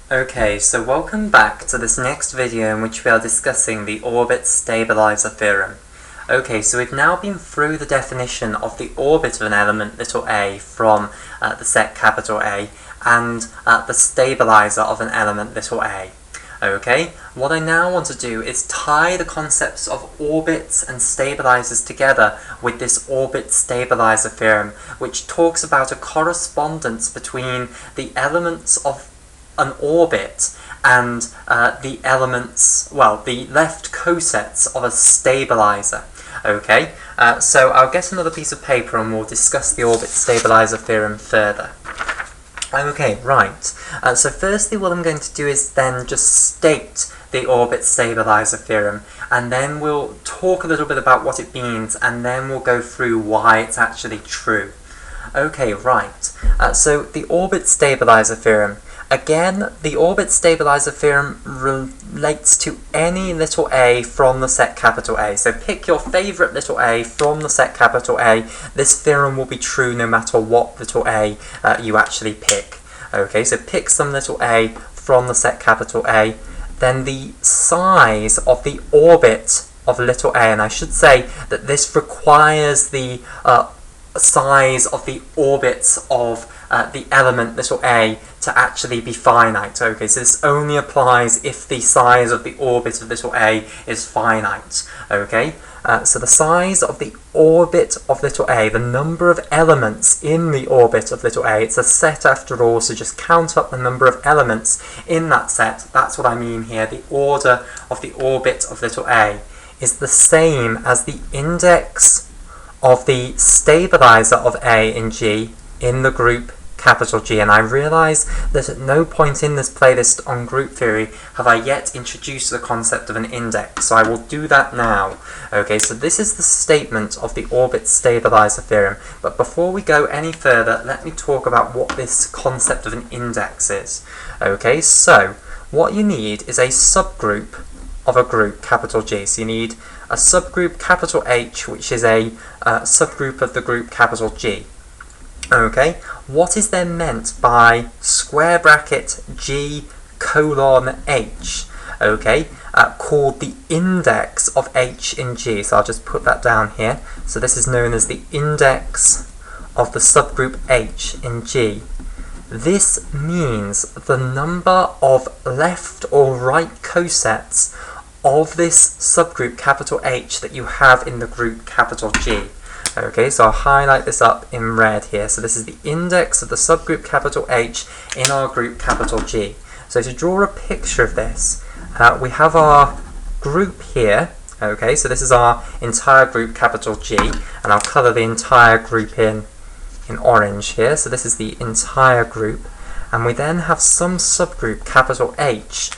Okay, so welcome back to this next video in which we are discussing the orbit stabilizer theorem. Okay, so we've now been through the definition of the orbit of an element little a from the set capital A and the stabilizer of an element little a. Okay, what I now want to do is tie the concepts of orbits and stabilizers together with this orbit stabilizer theorem, which talks about a correspondence between the elements of an orbit and the elements, well, the left cosets of a stabilizer. Okay, so I'll get another piece of paper and we'll discuss the orbit stabilizer theorem further. Okay, right. So firstly what I'm going to do is then just state the orbit stabilizer theorem, and then we'll talk a little bit about what it means, and then we'll go through why it's actually true. Okay, right. So the orbit stabilizer theorem. Again, the orbit stabilizer theorem relates to any little a from the set capital A. So pick your favourite little a from the set capital A. This theorem will be true no matter what little a you actually pick. Okay, so pick some little a from the set capital A. Then the size of the orbit of little a, and I should say that this requires the size of the orbits of the element little a to actually be finite. Okay, so this only applies if the size of the orbit of little a is finite. Okay, so the size of the orbit of little a, the number of elements in the orbit of little a, it's a set after all, so just count up the number of elements in that set. That's what I mean here. The order of the orbit of little a is the same as the index of the stabilizer of A in G in the group capital G. And I realise that at no point in this playlist on group theory have I yet introduced the concept of an index, so I will do that now. Okay, so this is the statement of the orbit stabilizer theorem, but before we go any further, let me talk about what this concept of an index is. Okay, so what you need is a subgroup of a group capital G. So you need a subgroup capital H, which is a subgroup of the group capital G. Okay, what is then meant by square bracket G colon H? Okay, called the index of H in G. So I'll just put that down here. So this is known as the index of the subgroup H in G. This means the number of left or right cosets of this subgroup capital H that you have in the group capital G. Okay, so I'll highlight this up in red here. So this is the index of the subgroup capital H in our group capital G. So to draw a picture of this, we have our group here. Okay, so this is our entire group capital G, and I'll colour the entire group in orange here. So this is the entire group, and we then have some subgroup capital H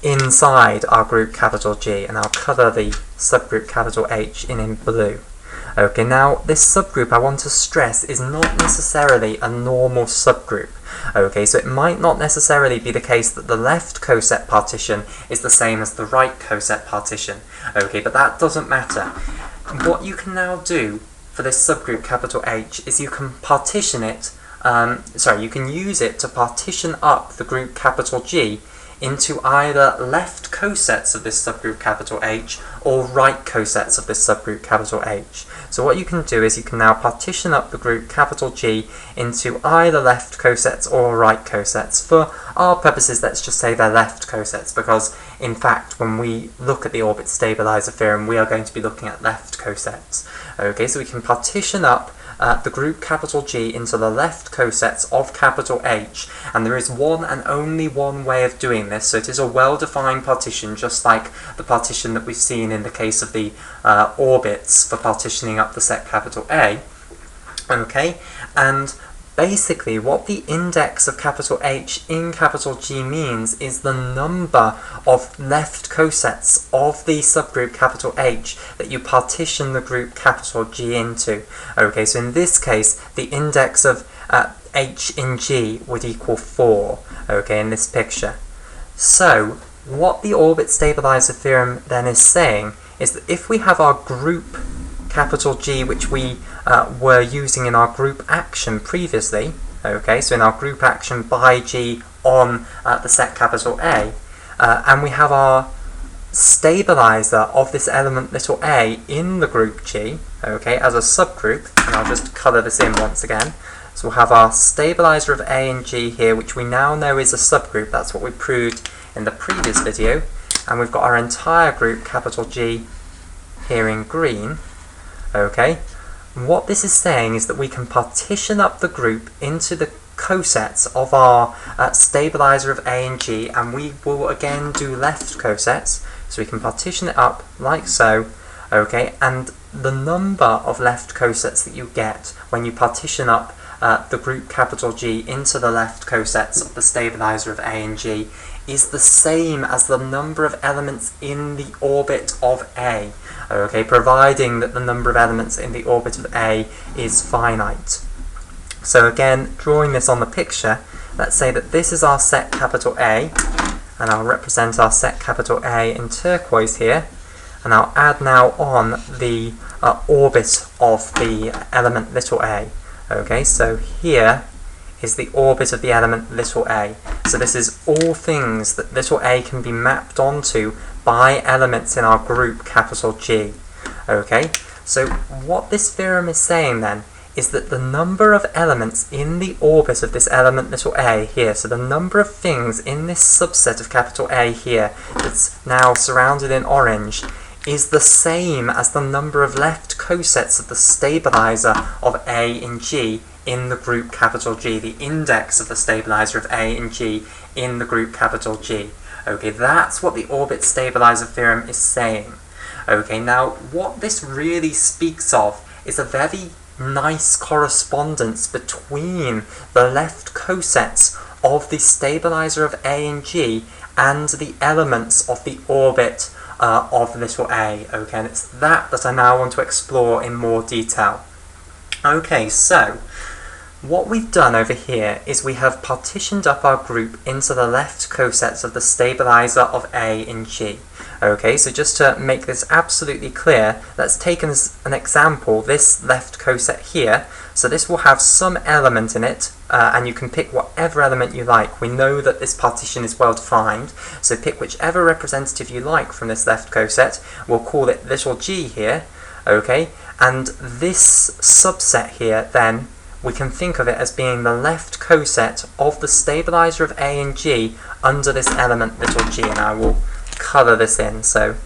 inside our group capital G, and I'll colour the subgroup capital H in blue. Okay, now this subgroup, I want to stress, is not necessarily a normal subgroup. Okay, so it might not necessarily be the case that the left coset partition is the same as the right coset partition. Okay, but that doesn't matter. What you can now do for this subgroup capital H is you can partition it, you can use it to partition up the group capital G into either left cosets of this subgroup capital H or right cosets of this subgroup capital H. So what you can do is you can now partition up the group capital G into either left cosets or right cosets. For our purposes, let's just say they're left cosets, because in fact when we look at the orbit stabilizer theorem we are going to be looking at left cosets. Okay, so we can partition up the group capital G into the left cosets of capital H, and there is one and only one way of doing this, so it is a well-defined partition, just like the partition that we've seen in the case of the orbits for partitioning up the set capital A. Okay, and basically what the index of capital H in capital G means is the number of left cosets of the subgroup capital H that you partition the group capital G into. Okay, so in this case the index of H in G would equal 4, okay, in this picture. So what the orbit stabilizer theorem then is saying is that if we have our group capital G, which we were using in our group action previously, Okay, so in our group action by G on the set capital A, and we have our stabilizer of this element little a in the group G, okay, as a subgroup, and I'll just colour this in once again. So we'll have our stabilizer of A and G here, which we now know is a subgroup. That's what we proved in the previous video. And we've got our entire group, capital G, here in green. Okay. What this is saying is that we can partition up the group into the cosets of our stabilizer of A and G, and we will again do left cosets. So we can partition it up like so. Okay. And the number of left cosets that you get when you partition up the group capital G into the left cosets of the stabilizer of A and G is the same as the number of elements in the orbit of A, okay, providing that the number of elements in the orbit of A is finite. So again, drawing this on the picture, let's say that this is our set capital A, and I'll represent our set capital A in turquoise here, and I'll add now on the orbit of the element little a. Okay, so here is the orbit of the element little a. So this is all things that little a can be mapped onto by elements in our group capital G. Okay, so what this theorem is saying then is that the number of elements in the orbit of this element little a here, so the number of things in this subset of capital A here that's now surrounded in orange, is the same as the number of left cosets of the stabilizer of A in G in the group capital G, the index of the stabilizer of A in G in the group capital G. Okay, that's what the orbit stabilizer theorem is saying. Okay, now what this really speaks of is a very nice correspondence between the left cosets of the stabilizer of A and G and the elements of the orbit of little a. Okay, and it's that I now want to explore in more detail. Okay, so what we've done over here is we have partitioned up our group into the left cosets of the stabilizer of A in G. Okay, so just to make this absolutely clear, let's take as an example this left coset here. So this will have some element in it, and you can pick whatever element you like. We know that this partition is well defined, so pick whichever representative you like from this left coset. We'll call it little g here, okay? And this subset here, then, we can think of it as being the left coset of the stabilizer of A and G under this element little g, and I will colour this in. So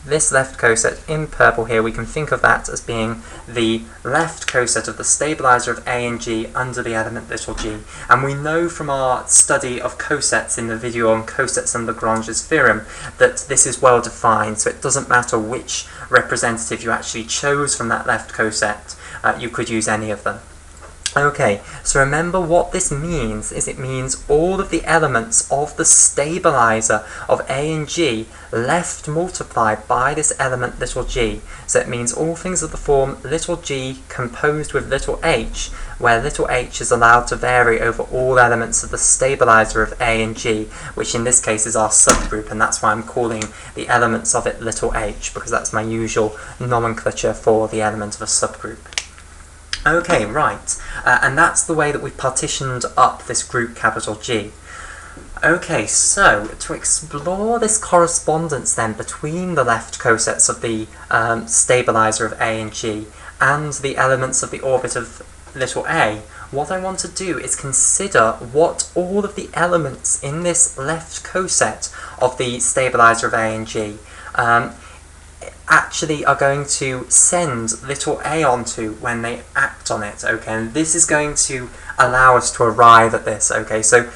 this left coset in purple here, we can think of that as being the left coset of the stabilizer of A and G under the element little g. And we know from our study of cosets in the video on cosets and Lagrange's theorem that this is well defined, so it doesn't matter which representative you actually chose from that left coset, you could use any of them. Okay, so remember what this means is it means all of the elements of the stabilizer of A and G left multiplied by this element little g. So it means all things of the form little g composed with little h, where little h is allowed to vary over all elements of the stabilizer of A and G, which in this case is our subgroup, and that's why I'm calling the elements of it little h, because that's my usual nomenclature for the element of a subgroup. Okay, right, and that's the way that we've partitioned up this group capital G. Okay, so to explore this correspondence then between the left cosets of the stabilizer of A and G and the elements of the orbit of little a, what I want to do is consider what all of the elements in this left coset of the stabilizer of A and G actually are going to send little a onto when they act on it, okay, and this is going to allow us to arrive at this, okay, so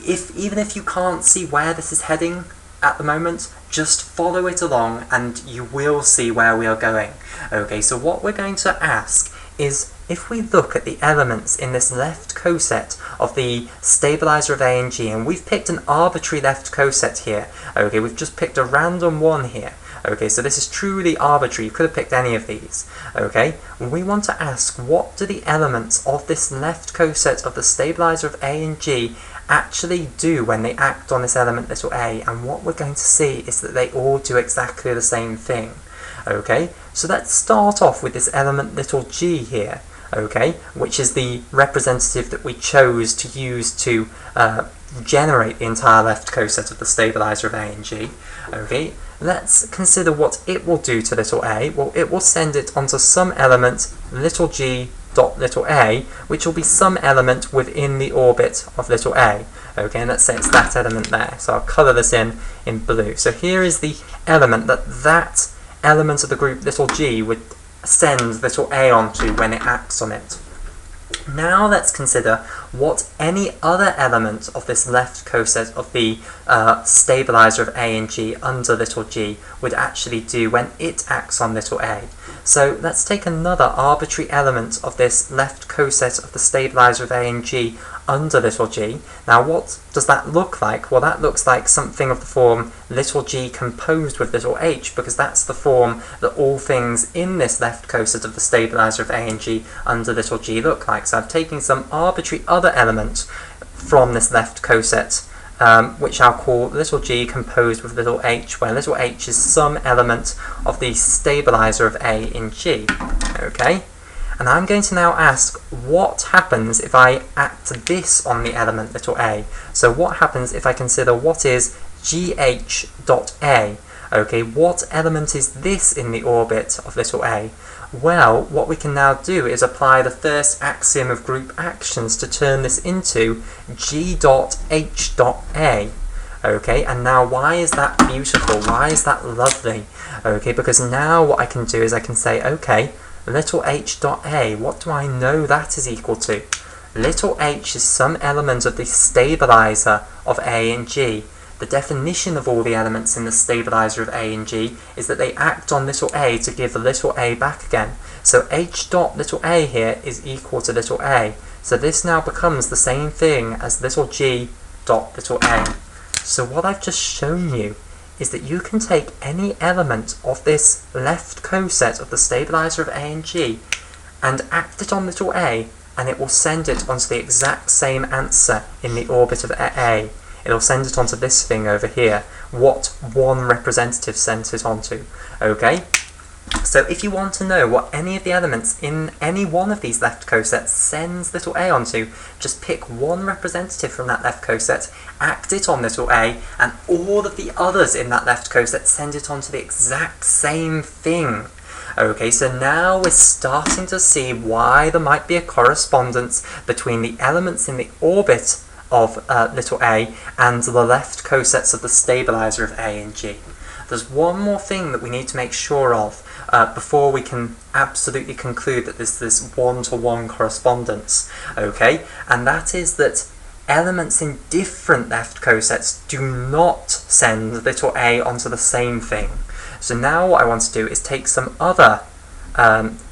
even if you can't see where this is heading at the moment, just follow it along and you will see where we are going. Okay, so what we're going to ask is, if we look at the elements in this left coset of the stabilizer of A and G, and we've picked an arbitrary left coset here, okay, we've just picked a random one here. Okay, so this is truly arbitrary, you could have picked any of these. Okay, we want to ask, what do the elements of this left coset of the stabilizer of A and G actually do when they act on this element little a? And what we're going to see is that they all do exactly the same thing. Okay, so let's start off with this element little g here. okay, which is the representative that we chose to use to generate the entire left coset of the stabilizer of A and G. Okay, let's consider what it will do to little a. Well, it will send it onto some element little g dot little a, which will be some element within the orbit of little a. Okay, and let's say it's that element there. So I'll colour this in blue. So here is the element that element of the group little g would send little a onto when it acts on it. Now let's consider what any other element of this left coset of the stabilizer of A and G under little g would actually do when it acts on little a. So let's take another arbitrary element of this left coset of the stabilizer of A and G under little g. Now what does that look like? Well, that looks like something of the form little g composed with little h, because that's the form that all things in this left coset of the stabilizer of A and G under little g look like. So I'm taking some arbitrary other element from this left coset, which I'll call little g composed with little h, where little h is some element of the stabilizer of A in G. Okay? And I'm going to now ask what happens if I act this on the element little a. So what happens if I consider what is gh dot a? Okay, what element is this in the orbit of little a? Well, what we can now do is apply the first axiom of group actions to turn this into g dot h dot a. Okay, and now why is that beautiful? Why is that lovely? Okay, because now what I can do is I can say, okay, little h dot a, what do I know that is equal to? Little h is some element of the stabilizer of A and G. The definition of all the elements in the stabilizer of A and G is that they act on little a to give the little a back again. So h dot little a here is equal to little a. So this now becomes the same thing as little g dot little a. So what I've just shown you is that you can take any element of this left coset of the stabilizer of A and G and act it on little a, and it will send it onto the exact same answer in the orbit of A. It'll send it onto this thing over here, what one representative sent it onto. Okay? So if you want to know what any of the elements in any one of these left cosets sends little a onto, just pick one representative from that left coset, act it on little a, and all of the others in that left coset send it onto the exact same thing. Okay, so now we're starting to see why there might be a correspondence between the elements in the orbit of little a and the left cosets of the stabilizer of A and G. There's one more thing that we need to make sure of before we can absolutely conclude that there's this one-to-one correspondence, okay? And that is that elements in different left cosets do not send little a onto the same thing. So now what I want to do is take some other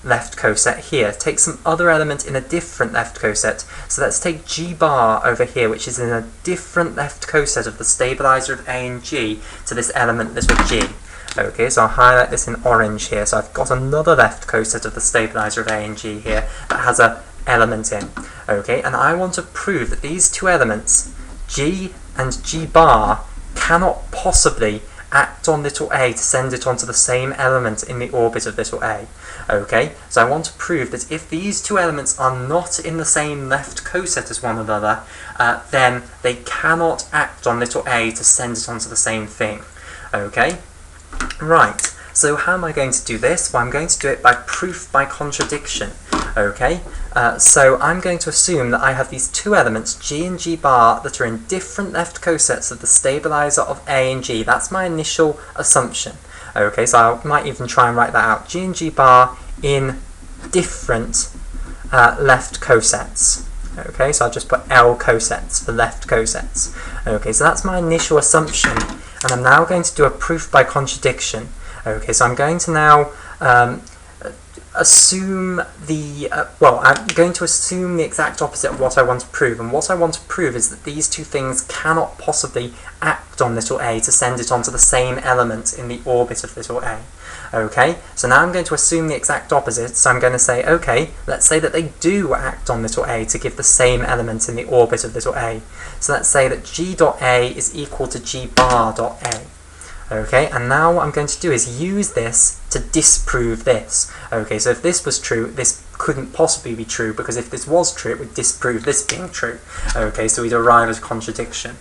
left coset here, take some other element in a different left coset. So let's take g bar over here, which is in a different left coset of the stabilizer of A and G to this element little g. Okay, so I'll highlight this in orange here. So I've got another left coset of the stabilizer of A and G here that has an element in. Okay, and I want to prove that these two elements, g and g bar, cannot possibly act on little a to send it onto the same element in the orbit of little a. Okay, so I want to prove that if these two elements are not in the same left coset as one another, then they cannot act on little a to send it onto the same thing. Okay, right, so how am I going to do this? Well, I'm going to do it by proof by contradiction. Okay, so I'm going to assume that I have these two elements, g and g bar, that are in different left cosets of the stabilizer of A and G. That's my initial assumption. Okay, so I might even try and write that out. G and g bar in different left cosets. Okay, so I'll just put L cosets for left cosets. Okay, so that's my initial assumption, and I'm now going to do a proof by contradiction. Okay, so I'm going to now assume the, I'm going to assume the exact opposite of what I want to prove, and what I want to prove is that these two things cannot possibly act on little a to send it onto the same element in the orbit of little a. Okay, so now I'm going to assume the exact opposite, so I'm going to say, okay, let's say that they do act on little a to give the same element in the orbit of little a. So let's say that g dot a is equal to g bar dot a. Okay, and now what I'm going to do is use this to disprove this. Okay, so if this was true, this couldn't possibly be true, because if this was true, it would disprove this being true. Okay, so we'd arrive at a contradiction.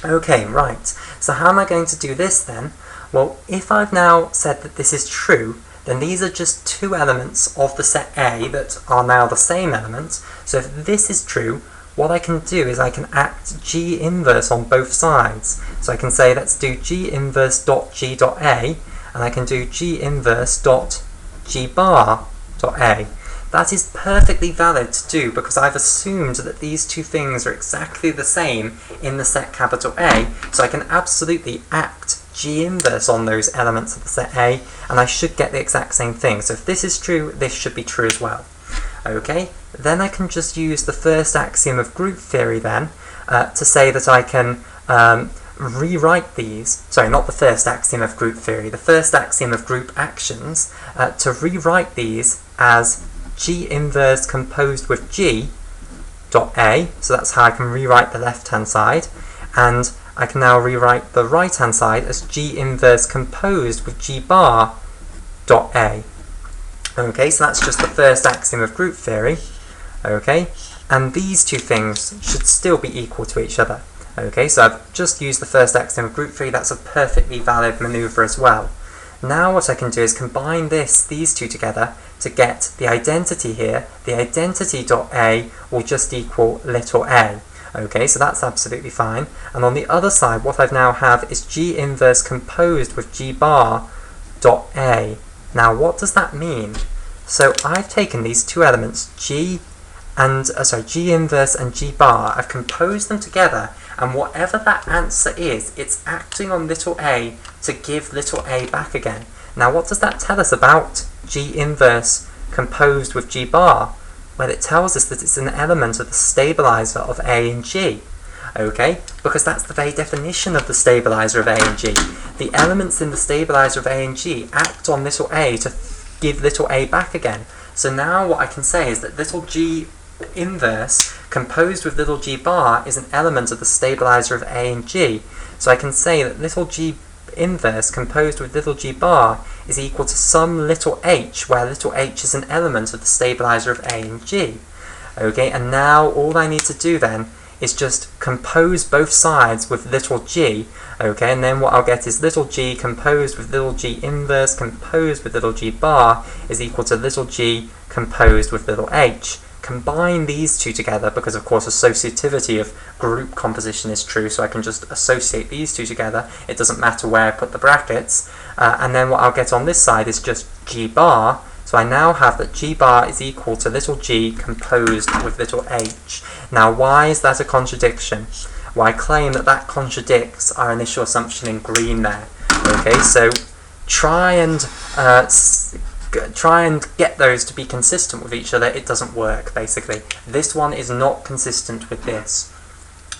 Okay, right. So how am I going to do this then? Well, if I've now said that this is true, then these are just two elements of the set A that are now the same element. So if this is true, what I can do is I can act G inverse on both sides. So I can say, let's do G inverse dot G dot A, and I can do G inverse dot G bar dot A. That is perfectly valid to do because I've assumed that these two things are exactly the same in the set capital A, so I can absolutely act G inverse on those elements of the set A, and I should get the exact same thing. So if this is true, this should be true as well. Okay, then I can just use the first axiom of group theory then to say that I can rewrite these, sorry, not the first axiom of group theory, the first axiom of group actions, to rewrite these as G inverse composed with G dot A, so that's how I can rewrite the left-hand side, and I can now rewrite the right-hand side as G inverse composed with G bar dot A. Okay, so that's just the first axiom of group theory. Okay, and these two things should still be equal to each other. Okay, so I've just used the first axiom of group theory. That's a perfectly valid maneuver as well. Now what I can do is combine these two together to get the identity here. The identity dot A will just equal little a. Okay, so that's absolutely fine. And on the other side, what I now have is G inverse composed with G bar dot A. Now what does that mean? So I've taken these two elements, G inverse and G bar, I've composed them together, and whatever that answer is, it's acting on little a to give little a back again. Now what does that tell us about G inverse composed with G bar? Well, it tells us that it's an element of the stabilizer of A and G. Okay, because that's the very definition of the stabilizer of A and G. The elements in the stabilizer of A and G act on little a to give little a back again. So now what I can say is that little G inverse composed with little G bar is an element of the stabilizer of A and G. So I can say that little G inverse composed with little G bar is equal to some little h, where little h is an element of the stabilizer of A and G. Okay, and now all I need to do then is just compose both sides with little g. Okay, and then what I'll get is little g composed with little G inverse composed with little G bar is equal to little g composed with little h. Combine these two together, because of course associativity of group composition is true, so I can just associate these two together. It doesn't matter where I put the brackets. And then what I'll get on this side is just G bar. So I now have that G bar is equal to little g composed with little h. Now why is that a contradiction? Well, I claim that that contradicts our initial assumption in green there. Okay, so try and get those to be consistent with each other. It doesn't work, basically. This one is not consistent with this.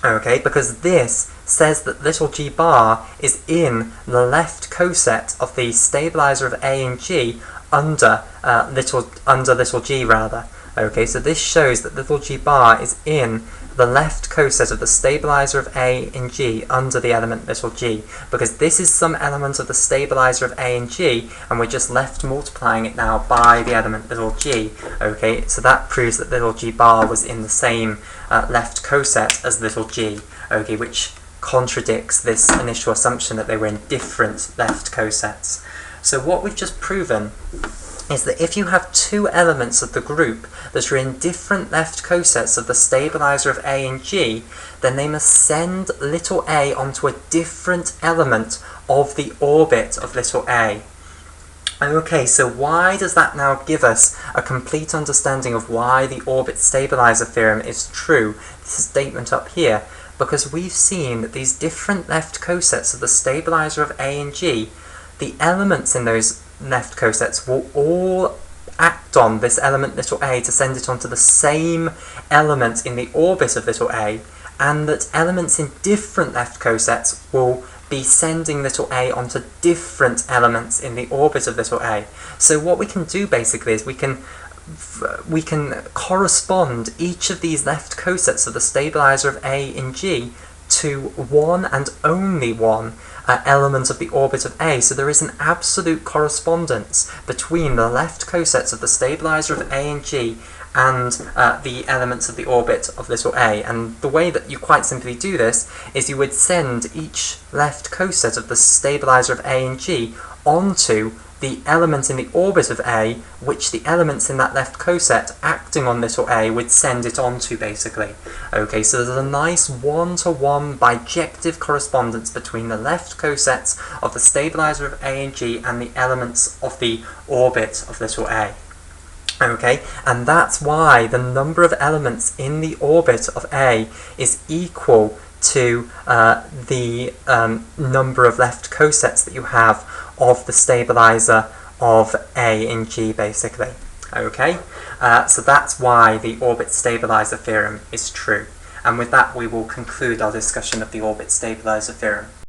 Okay, because this says that little g bar is in the left coset of the stabilizer of A and G under little g rather. Okay, so this shows that little g bar is in the left coset of the stabilizer of A and G under the element little g, because this is some element of the stabilizer of A and G, and we're just left multiplying it now by the element little g. Okay, so that proves that little g bar was in the same left coset as little g, okay, which contradicts this initial assumption that they were in different left cosets. So what we've just proven is that if you have two elements of the group that are in different left cosets of the stabilizer of A and G, then they must send little a onto a different element of the orbit of little a. Okay, so why does that now give us a complete understanding of why the orbit stabilizer theorem is true, this statement up here? Because we've seen that these different left cosets of the stabilizer of A and G, the elements in those left cosets will all act on this element little a to send it onto the same element in the orbit of little a, and that elements in different left cosets will be sending little a onto different elements in the orbit of little a. So what we can do basically is we can correspond each of these left cosets of the stabilizer of A and G to one and only one element of the orbit of A. So there is an absolute correspondence between the left cosets of the stabilizer of A and G and the elements of the orbit of little a. And the way that you quite simply do this is you would send each left coset of the stabilizer of A and G onto the element in the orbit of A, which the elements in that left coset acting on little a would send it onto, basically. Okay, so there's a nice one-to-one bijective correspondence between the left cosets of the stabilizer of A and G and the elements of the orbit of little a. Okay, and that's why the number of elements in the orbit of A is equal to the number of left cosets that you have of the stabilizer of A in G, basically. Okay, so that's why the orbit stabilizer theorem is true. And with that, we will conclude our discussion of the orbit stabilizer theorem.